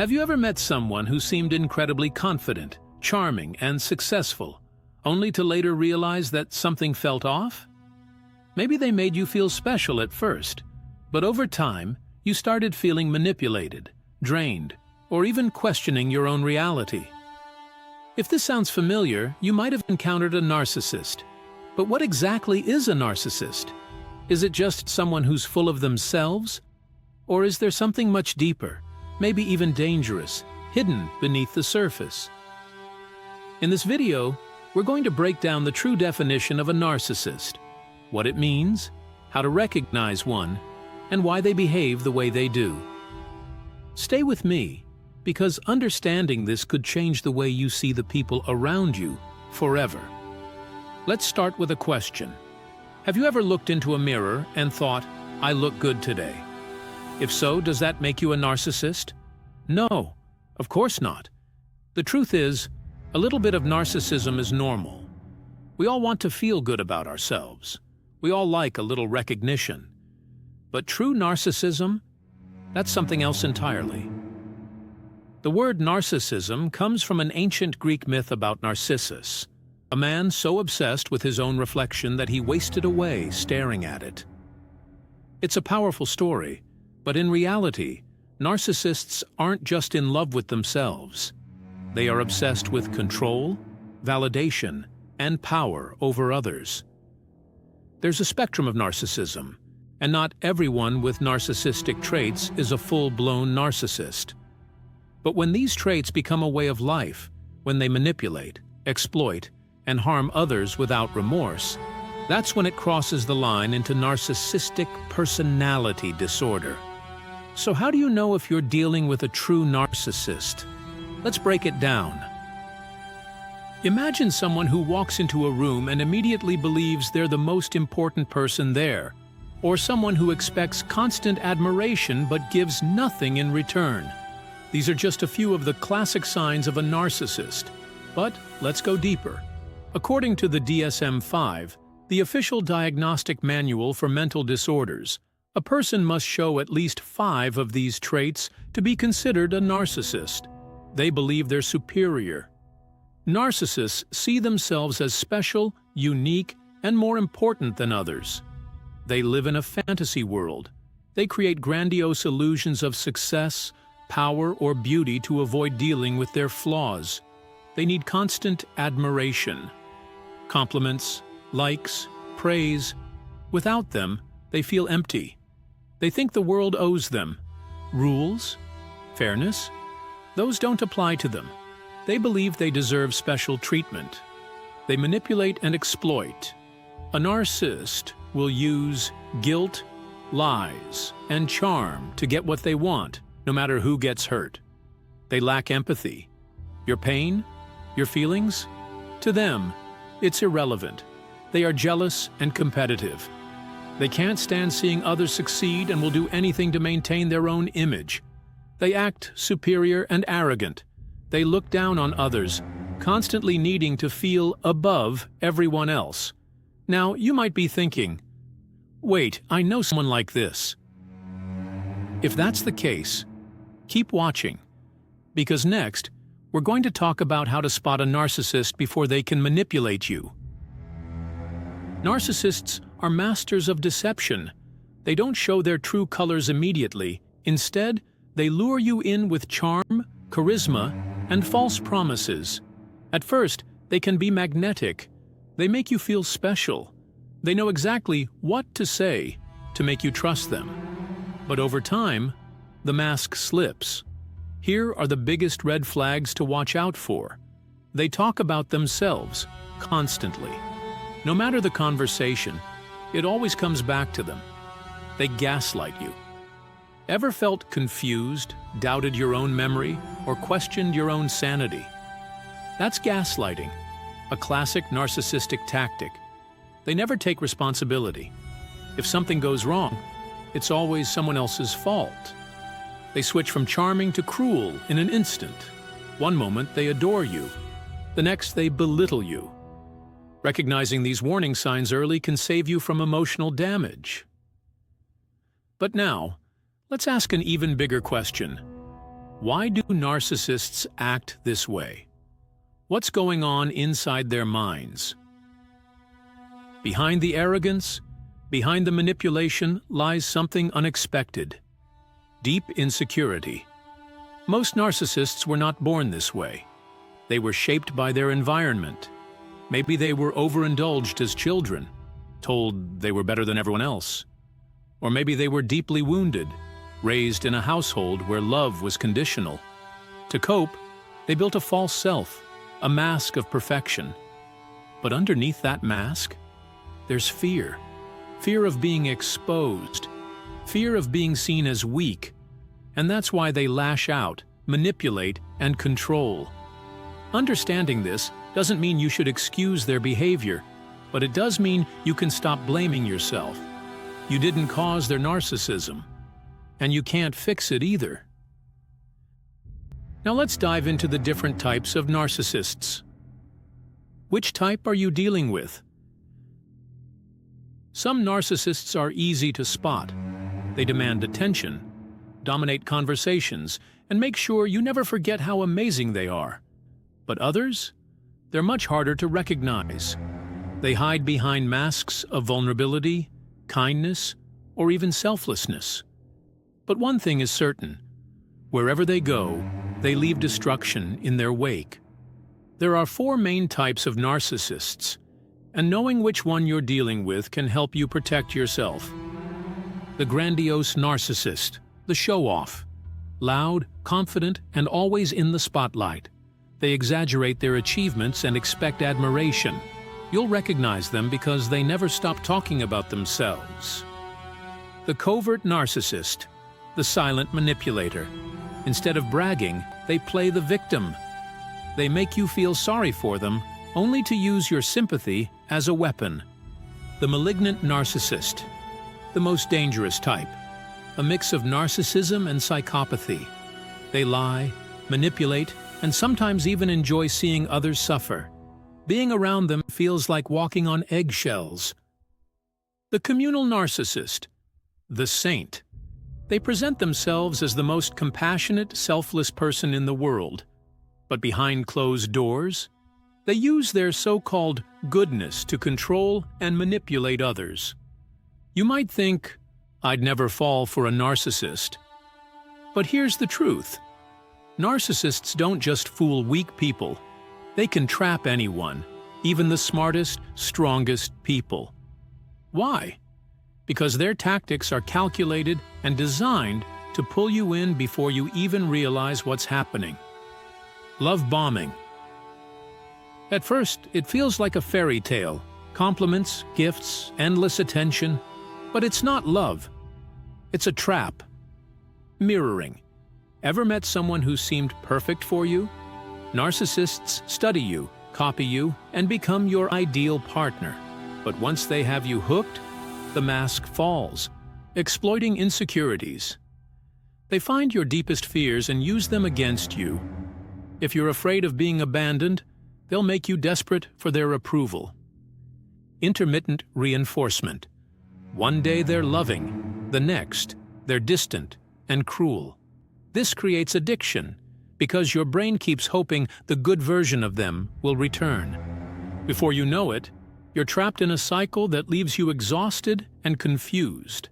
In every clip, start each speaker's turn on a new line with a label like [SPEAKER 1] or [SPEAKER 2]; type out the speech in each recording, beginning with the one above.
[SPEAKER 1] Have you ever met someone who seemed incredibly confident, charming, and successful, only to later realize that something felt off? Maybe they made you feel special at first, but over time, you started feeling manipulated, drained, or even questioning your own reality. If this sounds familiar, you might have encountered a narcissist. But what exactly is a narcissist? Is it just someone who's full of themselves? Or is there something much deeper, maybe even dangerous, hidden beneath the surface? In this video, we're going to break down the true definition of a narcissist, what it means, how to recognize one, and why they behave the way they do. Stay with me, because understanding this could change the way you see the people around you forever. Let's start with a question. Have you ever looked into a mirror and thought, "I look good today"? If so, does that make you a narcissist? No, of course not. The truth is, a little bit of narcissism is normal. We all want to feel good about ourselves. We all like a little recognition. But true narcissism? That's something else entirely. The word narcissism comes from an ancient Greek myth about Narcissus, a man so obsessed with his own reflection that he wasted away staring at it. It's a powerful story, but in reality, narcissists aren't just in love with themselves. They are obsessed with control, validation, and power over others. There's a spectrum of narcissism, and not everyone with narcissistic traits is a full-blown narcissist. But when these traits become a way of life, when they manipulate, exploit, and harm others without remorse, that's when it crosses the line into narcissistic personality disorder. So how do you know if you're dealing with a true narcissist? Let's break it down. Imagine someone who walks into a room and immediately believes they're the most important person there, or someone who expects constant admiration but gives nothing in return. These are just a few of the classic signs of a narcissist. But let's go deeper. According to the DSM-5, the official diagnostic manual for mental disorders, a person must show at least 5 of these traits to be considered a narcissist. They believe they're superior. Narcissists see themselves as special, unique, and more important than others. They live in a fantasy world. They create grandiose illusions of success, power, or beauty to avoid dealing with their flaws. They need constant admiration, compliments, likes, praise. Without them, they feel empty. They think the world owes them. Rules? Fairness? Those don't apply to them. They believe they deserve special treatment. They manipulate and exploit. A narcissist will use guilt, lies, and charm to get what they want, no matter who gets hurt. They lack empathy. Your pain? Your feelings? To them, it's irrelevant. They are jealous and competitive. They can't stand seeing others succeed and will do anything to maintain their own image. They act superior and arrogant. They look down on others, constantly needing to feel above everyone else. Now, you might be thinking, wait, I know someone like this. If that's the case, keep watching, because next, we're going to talk about how to spot a narcissist before they can manipulate you. Narcissists are masters of deception. They don't show their true colors immediately. Instead, they lure you in with charm, charisma, and false promises. At first, they can be magnetic. They make you feel special. They know exactly what to say to make you trust them. But over time, the mask slips. Here are the biggest red flags to watch out for. They talk about themselves constantly. No matter the conversation, it always comes back to them. They gaslight you. Ever felt confused, doubted your own memory, or questioned your own sanity? That's gaslighting, a classic narcissistic tactic. They never take responsibility. If something goes wrong, it's always someone else's fault. They switch from charming to cruel in an instant. One moment they adore you, the next they belittle you. Recognizing these warning signs early can save you from emotional damage. But now, let's ask an even bigger question. Why do narcissists act this way? What's going on inside their minds? Behind the arrogance, behind the manipulation, lies something unexpected: deep insecurity. Most narcissists were not born this way. They were shaped by their environment. Maybe they were overindulged as children, told they were better than everyone else. Or maybe they were deeply wounded, raised in a household where love was conditional. To cope, they built a false self, a mask of perfection. But underneath that mask, there's fear. Fear of being exposed. Fear of being seen as weak. And that's why they lash out, manipulate, and control. Understanding this doesn't mean you should excuse their behavior, but it does mean you can stop blaming yourself. You didn't cause their narcissism, and you can't fix it either. Now let's dive into the different types of narcissists. Which type are you dealing with? Some narcissists are easy to spot. They demand attention, dominate conversations, and make sure you never forget how amazing they are. But others? They're much harder to recognize. They hide behind masks of vulnerability, kindness, or even selflessness. But one thing is certain: wherever they go, they leave destruction in their wake. There are 4 main types of narcissists, and knowing which one you're dealing with can help you protect yourself. The grandiose narcissist, the show-off. Loud, confident, and always in the spotlight. They exaggerate their achievements and expect admiration. You'll recognize them because they never stop talking about themselves. The covert narcissist, the silent manipulator. Instead of bragging, they play the victim. They make you feel sorry for them, only to use your sympathy as a weapon. The malignant narcissist, the most dangerous type. A mix of narcissism and psychopathy. They lie, manipulate, and sometimes even enjoy seeing others suffer. Being around them feels like walking on eggshells. The communal narcissist, the saint. They present themselves as the most compassionate, selfless person in the world. But behind closed doors, they use their so-called goodness to control and manipulate others. You might think, I'd never fall for a narcissist. But here's the truth. Narcissists don't just fool weak people. They can trap anyone, even the smartest, strongest people. Why? Because their tactics are calculated and designed to pull you in before you even realize what's happening. Love bombing. At first, it feels like a fairy tale. Compliments, gifts, endless attention. But it's not love. It's a trap. Mirroring. Ever met someone who seemed perfect for you? Narcissists study you, copy you, and become your ideal partner. But once they have you hooked, the mask falls, exploiting insecurities. They find your deepest fears and use them against you. If you're afraid of being abandoned, they'll make you desperate for their approval. Intermittent reinforcement. One day they're loving, the next they're distant and cruel. This creates addiction, because your brain keeps hoping the good version of them will return. Before you know it, you're trapped in a cycle that leaves you exhausted and confused.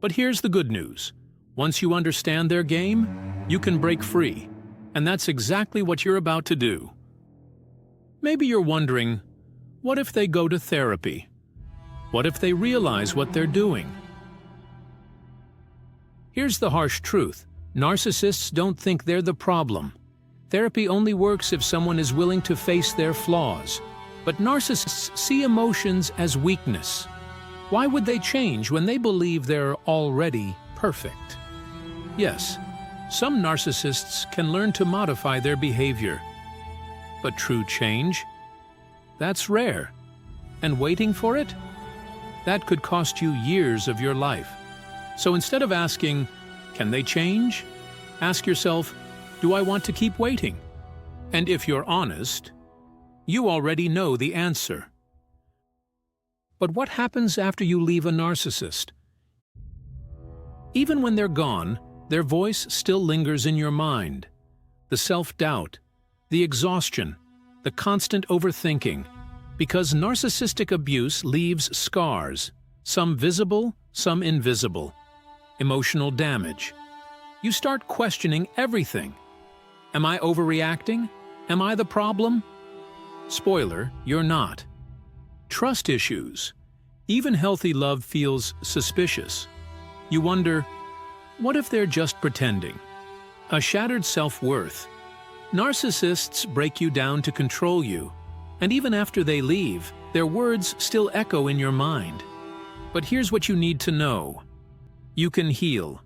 [SPEAKER 1] But here's the good news. Once you understand their game, you can break free. And that's exactly what you're about to do. Maybe you're wondering, what if they go to therapy? What if they realize what they're doing? Here's the harsh truth. Narcissists don't think they're the problem. Therapy only works if someone is willing to face their flaws. But narcissists see emotions as weakness. Why would they change when they believe they're already perfect? Yes, some narcissists can learn to modify their behavior. But true change? That's rare. And waiting for it? That could cost you years of your life. So instead of asking, can they change? Ask yourself, do I want to keep waiting? And if you're honest, you already know the answer. But what happens after you leave a narcissist? Even when they're gone, Their voice still lingers in your mind. The self-doubt, the exhaustion, the constant overthinking, because narcissistic abuse leaves scars, some visible, some invisible. Emotional damage. You start questioning everything. Am I overreacting? Am I the problem? Spoiler, you're not. Trust issues. Even healthy love feels suspicious. You wonder, what if they're just pretending? A shattered self-worth. Narcissists break you down to control you, and even after they leave, their words still echo in your mind. But here's what you need to know. You can heal.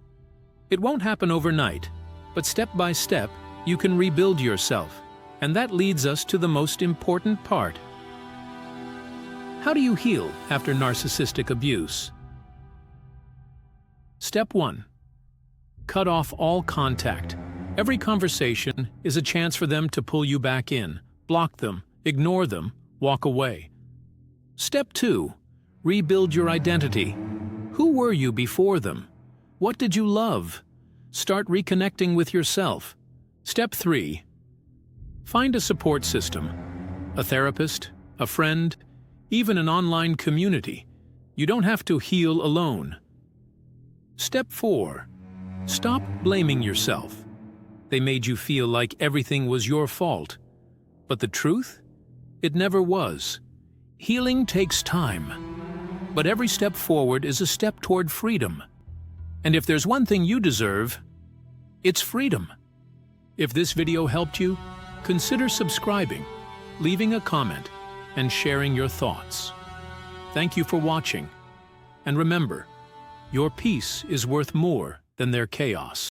[SPEAKER 1] It won't happen overnight, but step by step, you can rebuild yourself. And that leads us to the most important part. How do you heal after narcissistic abuse? Step 1. Cut off all contact. Every conversation is a chance for them to pull you back in. Block them, ignore them, walk away. Step 2. Rebuild your identity. Who were you before them? What did you love? Start reconnecting with yourself. Step 3. Find a support system. A therapist, a friend, even an online community. You don't have to heal alone. Step 4. Stop blaming yourself. They made you feel like everything was your fault. But the truth? It never was. Healing takes time. But every step forward is a step toward freedom. And if there's one thing you deserve, it's freedom. If this video helped you, consider subscribing, leaving a comment, and sharing your thoughts. Thank you for watching. And remember, your peace is worth more than their chaos.